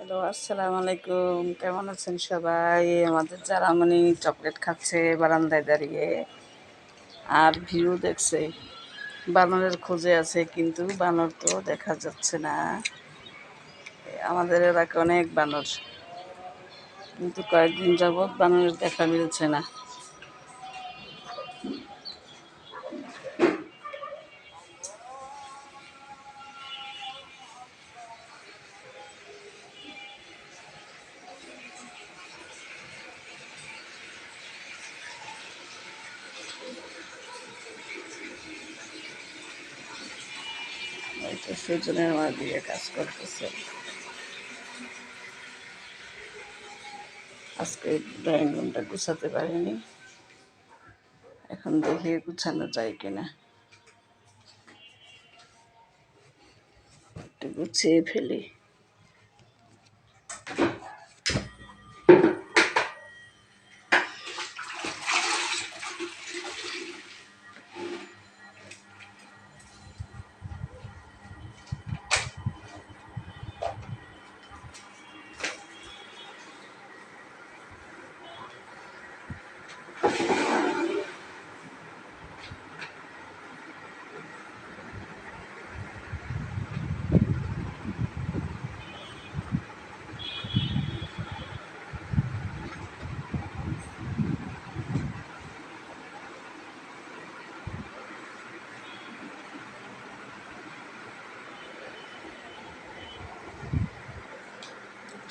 Hello, আসসালামু আলাইকুম। কেমন আছেন সবাই? আমাদের জারামণি চকলেট খাচ্ছে বারান্দায় দাঁড়িয়ে আর ভিউ দেখছে। বানরের খোঁজে আছে কিন্তু বানর তো দেখা যাচ্ছে না। আমাদের এলাকায় অনেক বানর, কিন্তু কয়েকদিন যাবৎ বানরের দেখা মিলছে না। হয়তো সেজনের মাছ দিয়ে কাজ করতেছে। আজকে ড্রয়িং রুমটা গুছাতে পারিনি, এখন দেখি গুছানো যায় কিনা। একটু গুছিয়ে ফেলি।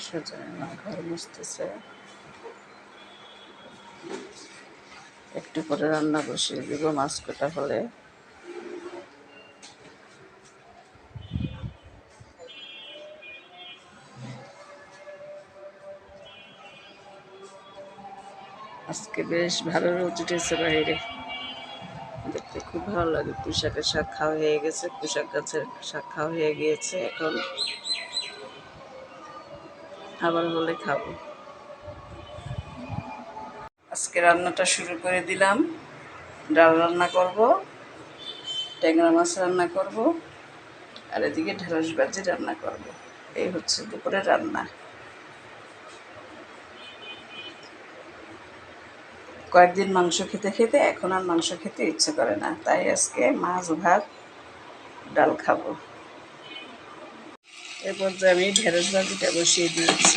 সেজনের মা ঘর মুছতেছে। একটু পরে রান্না বসিয়ে দিব, মাছ কাটা হলে। আজকে বেশ ভালো রোদ উঠেছে বাইরে, দেখতে খুব ভালো লাগে। পুঁইশাকের শাক খাওয়া হয়ে গেছে, পুঁইশাক গাছের শাক খাওয়া হয়ে গিয়েছে, এখন আবার হলে খাবো। আজকে রান্নাটা শুরু করে দিলাম। ডাল রান্না করব, ট্যাংরা মাছ রান্না করব, আর এদিকে ঢেঁড়স ভাজি রান্না করব। এই হচ্ছে দুপুরের রান্না। কয়েকদিন মাংস খেতে খেতে এখন আর মাংস খেতে ইচ্ছে করে না, তাই আজকে মাছ ভাত ডাল খাবো। এরপর যে আমি ঢেঁড়স ভাজিটা বসিয়ে দিয়েছি।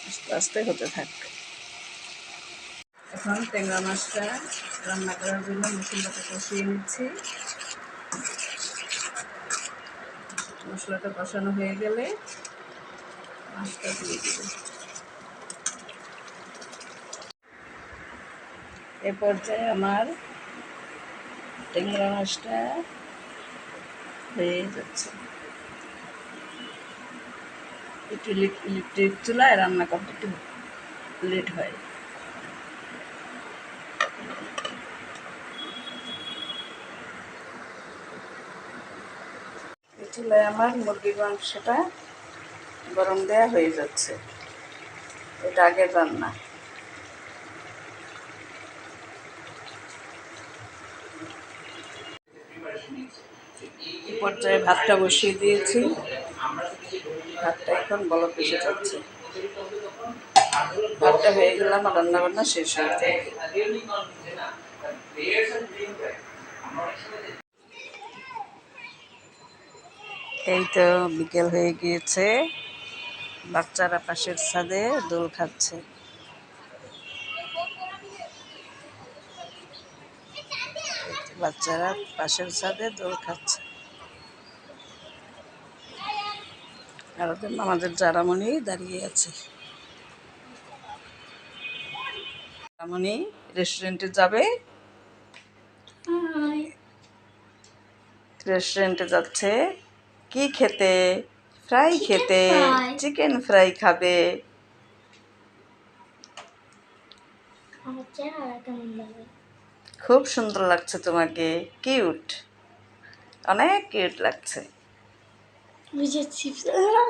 আস্তে আস্তে হতে থাকবে। এখন ট্যাংরা মাছটা রান্না করার জন্য মশলাটা কষিয়ে নিচ্ছি। মশলাটা কষানো হয়ে গেলে মাছটা দিয়ে দিব। এ পর্যায়ে আমার ট্যাংরা মাছটা হয়ে যাচ্ছে। একটু ইলেকট্রিক চুলায় রান্না করতে একটু লেট হয়। এই চুলায় আমার মুরগির মাংসটা গরম দেওয়া হয়ে যাচ্ছে। এটা আগের রান্না। এই পর্যায়ে ভাতটা বসিয়ে দিয়েছি। ভাতটা এখন বলক এসে যাচ্ছে। ভাতটা হয়ে গেলে আমার রান্নাবান্না শেষ হয়ে যায়। এই তো বিকেল হয়ে গিয়েছে, বাচ্চারা পাশের ছাদে দোল খাচ্ছে। বাচ্চারা পাশের ছাদে দোল খাচ্ছে। আর আমাদের জারামণি দাঁড়িয়ে আছে। জারামণি রেস্টুরেন্টে যাবে, রেস্টুরেন্টে যাচ্ছে। কি খেতে? ফ্রাই খেতে, চিকেন ফ্রাই খাবে। খুব সুন্দর লাগছে তোমাকে, কিউট। অনেক কিউট লাগছে। ওই যে চিপস আল্লাহ